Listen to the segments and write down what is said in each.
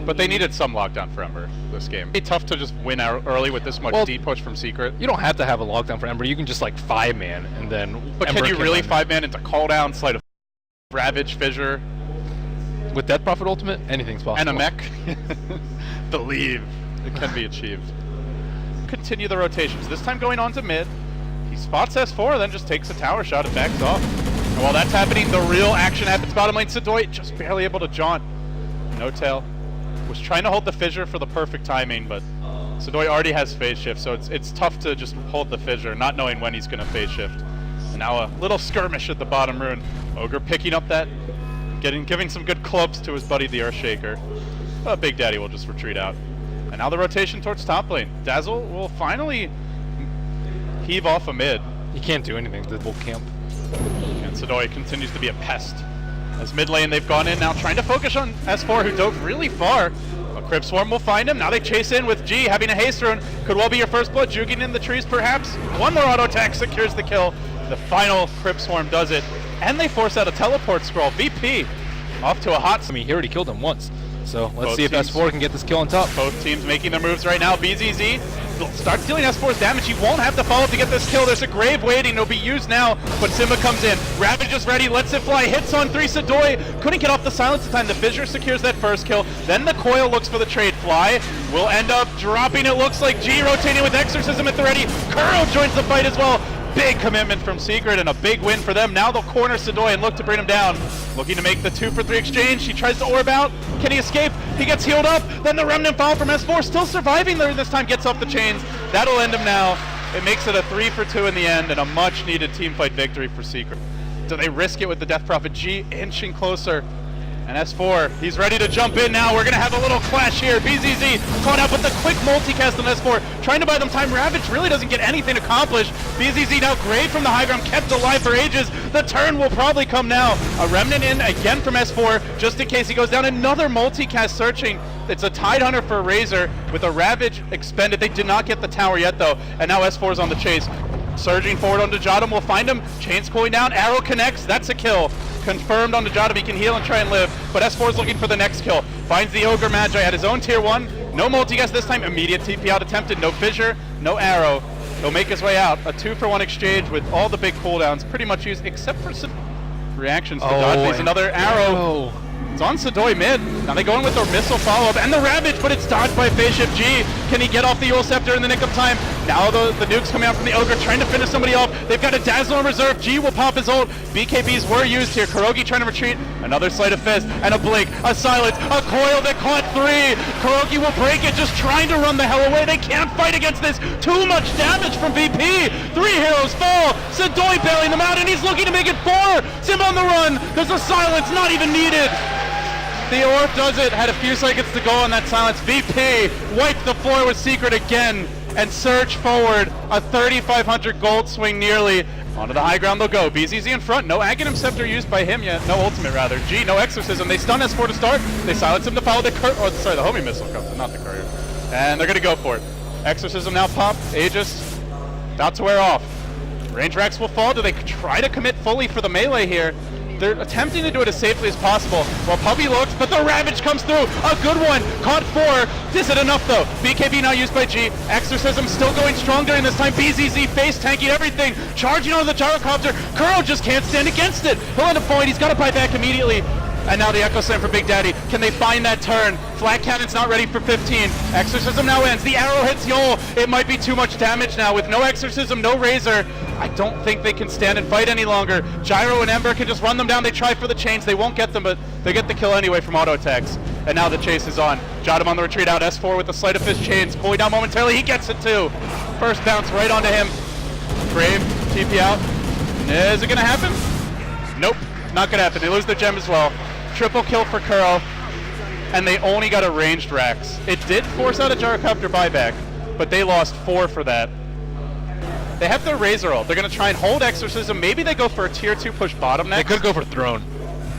But they needed some lockdown for Ember this game. It'd be tough to just win out early with this much deep push from Secret. You don't have to have a lockdown for Ember. You can just like 5-man and then. But Ember can you really 5-man into call down, sleight of Ravage, Fissure? With Death Prophet Ultimate, anything's possible. And a mech. Believe it can be achieved. Continue the rotations. This time going on to mid. He spots S4, then just takes a tower shot and backs off. And while that's happening, the real action happens. Bottom lane, Sadoy just barely able to jaunt. No tail. Was trying to hold the Fissure for the perfect timing, but Sadoy already has phase shift, so it's tough to just hold the Fissure, not knowing when he's going to phase shift. And now a little skirmish at the bottom rune. Ogre picking up that, giving some good clubs to his buddy the Earthshaker. Big Daddy will just retreat out. And now the rotation towards top lane. Dazzle will finally heave off a mid. He can't do anything to the bull camp. And Sadoy continues to be a pest. As mid lane, they've gone in now trying to focus on S4, who dove really far. A Crypt Swarm will find him. Now they chase in with G, having a haste rune. Could well be your first blood, jugging in the trees perhaps. One more auto attack secures the kill. The final Crypt Swarm does it. And they force out a teleport scroll. VP off to a hot... I mean, he already killed him once. So let's see if S4 can get this kill on top. Both teams making their moves right now. BZZ starts dealing S4's damage. He won't have to follow up to get this kill. There's a grave waiting. It'll be used now, but Simba comes in. Ravage is ready, lets it fly, hits on 3. Sadoy couldn't get off the silence in time. The Fissure secures that first kill. Then the Coil looks for the trade. Fly will end up dropping, it looks like. G rotating with Exorcism at the ready. Curl joins the fight as well. Big commitment from Secret and a big win for them. Now they'll corner Sadoy and look to bring him down. Looking to make the 2-for-3 exchange. He tries to orb out. Can he escape? He gets healed up. Then the Remnant Fall from S4, still surviving there this time, gets off the chains. That'll end him now. It makes it a 3-for-2 in the end and a much needed team fight victory for Secret. Do they risk it with the Death Prophet? G inching closer. And S4, he's ready to jump in now. We're going to have a little clash here. BZZ caught out with the quick multicast on S4, trying to buy them time. Ravage really doesn't get anything accomplished. BZZ now great from the high ground, kept alive for ages. The turn will probably come now. A Remnant in again from S4, just in case he goes down. Another multicast searching. It's a Tidehunter for a Razor with a Ravage expended. They did not get the tower yet, though. And now S4 is on the chase. Surging forward onto Jotum, will find him. Chains cooling down, arrow connects, that's a kill. Confirmed onto Jotum, he can heal and try and live, but S4 is looking for the next kill. Finds the Ogre Magi at his own tier 1. No multi-guess this time, immediate TP out attempted, no Fissure, no arrow. He'll make his way out. A 2-for-1 exchange with all the big cooldowns pretty much used, except for some reactions to dodge these. Another arrow. It's on Sadoy mid. Now they go in with their missile follow-up and the Ravage, but it's dodged by Phase Shift G. Can he get off the Eul Scepter in the nick of time? Now the nukes coming out from the Ogre, trying to finish somebody off. They've got a Dazzle in reserve. G will pop his ult. BKBs were used here. Kurogi trying to retreat. Another Sleight of Fist and a Blink, a Silence, a Coil that caught 3. Kurogi will break it, just trying to run the hell away. They can't fight against this. Too much damage from VP. 3 heroes fall. Sadoy bailing them out, and he's looking to make it 4. Sim on the run. There's a Silence, not even needed. The Orb does it, had a few seconds to go on that silence. VP wiped the floor with Secret again and surge forward. A 3,500 gold swing nearly. Onto the high ground they'll go. BZZ in front, no Aghanim Scepter used by him yet. No ultimate rather. G, no Exorcism. They stun S4 to start. They silence him to follow the the homing missile comes in, not the courier. And they're gonna go for it. Exorcism now pop. Aegis about to wear off. Range racks will fall. Do they try to commit fully for the melee here? They're attempting to do it as safely as possible. While Puppy looks, but the Ravage comes through. A good one. Caught 4. Is it enough though? BKB now used by G. Exorcism still going strong during this time. BZZ face tanking everything. Charging on the gyrocopter. Kuro just can't stand against it. He'll end up falling. He's got to buy back immediately. And now the Echo Slam for Big Daddy. Can they find that turn? Flat Cannon's not ready for 15. Exorcism now ends. The arrow hits Yol. It might be too much damage now. With no Exorcism, no Razor, I don't think they can stand and fight any longer. Gyro and Ember can just run them down. They try for the chains. They won't get them, but they get the kill anyway from auto attacks. And now the chase is on. Jotum on the retreat out. S4 with the Sleight of Fist chains. Cooling down momentarily. He gets it too. First bounce right onto him. Brave, TP out. Is it going to happen? Nope, not going to happen. They lose their gem as well. Triple kill for Kuro, and they only got a ranged Rax. It did force out a Gyrocopter buyback, but they lost 4 for that. They have their Razor ult. They're going to try and hold Exorcism. Maybe they go for a tier 2 push bottom next. They could go for Throne.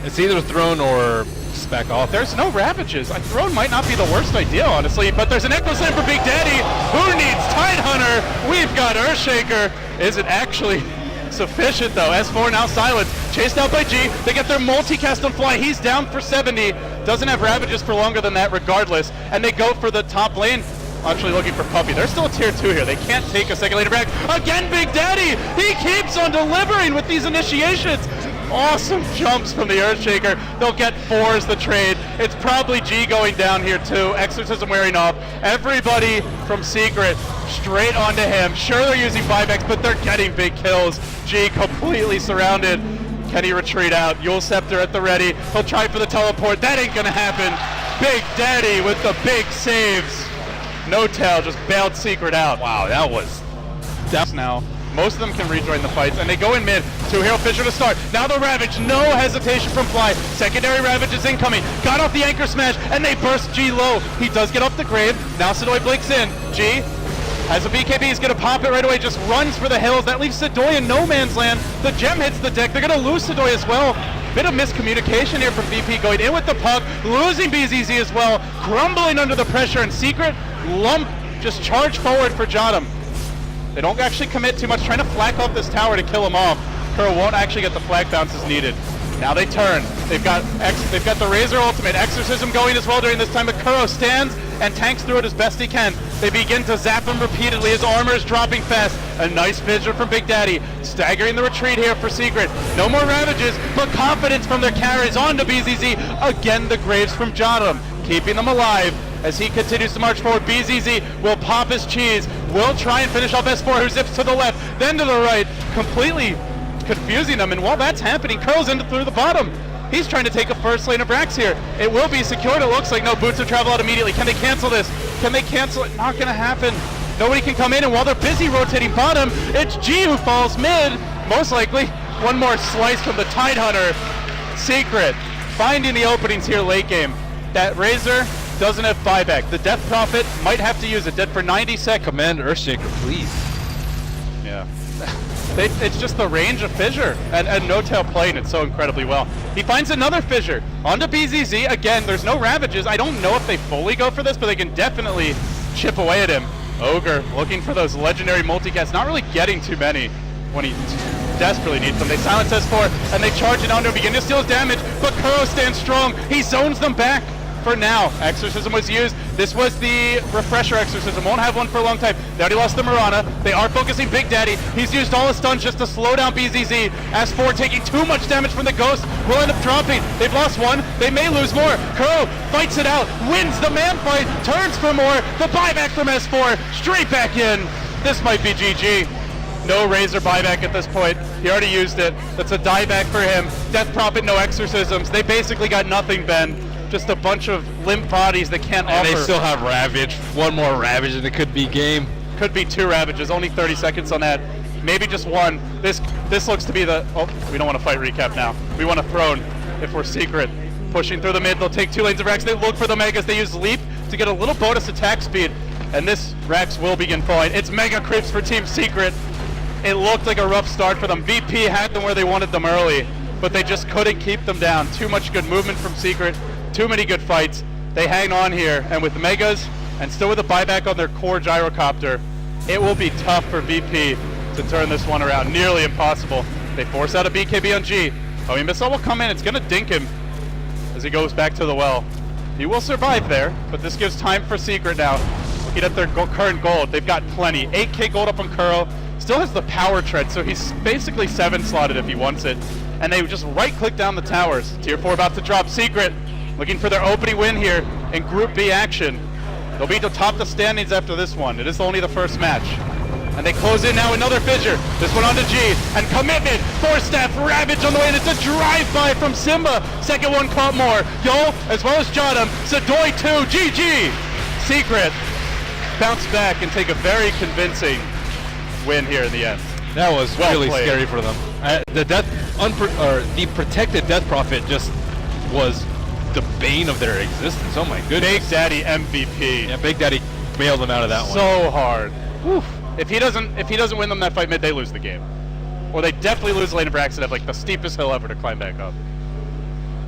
It's either Throne or spec off. There's no Ravages. A Throne might not be the worst idea, honestly, but there's an Echo Slam for Big Daddy. Who needs Tidehunter? We've got Earthshaker. Is it actually sufficient though? S4 now silenced, chased out by G. They get their multicast on Fly. He's down for 70. doesn't have Ravages for longer than that regardless, and they go for the top lane. Actually looking for Puppey. They're still a tier 2 here. They can't take a second later back. Again, Big Daddy! He keeps on delivering with these initiations! Awesome jumps from the Earthshaker. They'll get 4 as the trade. It's probably G going down here too. Exorcism wearing off. Everybody from Secret straight onto him. Sure, they're using buybacks, but they're getting big kills. G completely surrounded. Can he retreat out? Yule Scepter at the ready. He'll try for the teleport. That ain't gonna happen. Big Daddy with the big saves. No Tail just bailed Secret out. Wow, that was... Now, most of them can rejoin the fights, and they go in mid. 2 Hero Fissure to start. Now the Ravage, no hesitation from Fly. Secondary Ravage is incoming. Got off the Anchor Smash, and they burst G low. He does get off the grave. Now Sidoi blinks in. G has a BKB, he's gonna pop it right away, just runs for the hills. That leaves Sidoi in no man's land. The gem hits the deck. They're gonna lose Sidoi as well. Bit of miscommunication here from VP going in with the puck, losing BZZ as well, crumbling under the pressure, and Secret lump just charge forward for Jotum. They don't actually commit too much, trying to flack off this tower to kill him off. Kuro won't actually get the flag bounces needed. Now they turn. They've got the Razor ultimate, Exorcism going as well during this time, but Kuro stands and tanks through it as best he can. They begin to zap him repeatedly. His armor is dropping fast. A nice vision from Big Daddy, staggering the retreat here for Secret. No more Ravages, but confidence from their carries on to BZZ. Again, the Graves from Jotum, keeping them alive. As he continues to march forward, BZZ will pop his cheese, will try and finish off S4, who zips to the left, then to the right, completely confusing them. And while that's happening, Curls into through the bottom. He's trying to take a first lane of Brax here. It will be secured, it looks like. No, Boots will travel out immediately. Can they cancel this? Can they cancel it? Not gonna happen. Nobody can come in, and while they're busy rotating bottom, it's G who falls mid, most likely. One more slice from the Tidehunter. Secret finding the openings here late game. That Razor doesn't have buyback. The Death Prophet might have to use it. Dead for 90 seconds. Command Earthshaker, please. Yeah. It's just the range of Fissure, and No Tail playing it so incredibly well. He finds another Fissure. Onto BZZ. Again, there's no Ravages. I don't know if they fully go for this, but they can definitely chip away at him. Ogre looking for those legendary multicasts. Not really getting too many when he desperately needs them. They silence S4, and they charge it onto him, begin to steal his damage, but Kuro stands strong. He zones them back. For now, Exorcism was used. This was the Refresher Exorcism. Won't have one for a long time. They already lost the Mirana. They are focusing Big Daddy. He's used all his stuns just to slow down BZZ. S4 taking too much damage from the Ghost. Will end up dropping. They've lost one. They may lose more. Kuro fights it out. Wins the man fight. Turns for more. The buyback from S4. Straight back in. This might be GG. No Razor buyback at this point. He already used it. That's a dieback for him. Death Prophet, no Exorcisms. They basically got nothing, Ben. Just a bunch of limp bodies that can't offer. And they still have Ravage. One more Ravage and it could be game. Could be 2 Ravages. Only 30 seconds on that. Maybe just 1. This looks to be the... Oh, we don't want to fight recap now. We want to throne if we're Secret. Pushing through the mid. They'll take 2 lanes of Rax. They look for the Megas. They use Leap to get a little bonus attack speed. And this Rax will begin falling. It's Mega Creeps for Team Secret. It looked like a rough start for them. VP had them where they wanted them early, but they just couldn't keep them down. Too much good movement from Secret. Too many good fights. They hang on here, and with the Megas, and still with a buyback on their core Gyrocopter, it will be tough for VP to turn this one around. Nearly impossible. They force out a BKB on G. Homing Missile will come in. It's going to dink him as he goes back to the well. He will survive there, but this gives time for Secret now. Looking at their current gold, they've got plenty. 8k gold up on Kuro. Still has the power tread, so he's basically 7 slotted if he wants it. And they just right-click down the towers. Tier 4 about to drop. Secret looking for their opening win here in Group B action. They'll be to top the standings after this one. It is only the first match. And they close in now, another Fissure. This one onto G. And Commitment, 4-staff Ravage on the way, and it's a drive-by from Simba. Second one caught more. Yo, as well as Jotum. Sidoi 2, GG. Secret bounce back and take a very convincing win here in the end. That was Well really played. scary for them. The protected Death Prophet just was the bane of their existence. Oh my goodness. Big Daddy MVP. Yeah, Big Daddy bailed them out of that one. So hard. Woof. If he doesn't win them that fight mid, they lose the game. Or they definitely lose lane of Brax and have like the steepest hill ever to climb back up.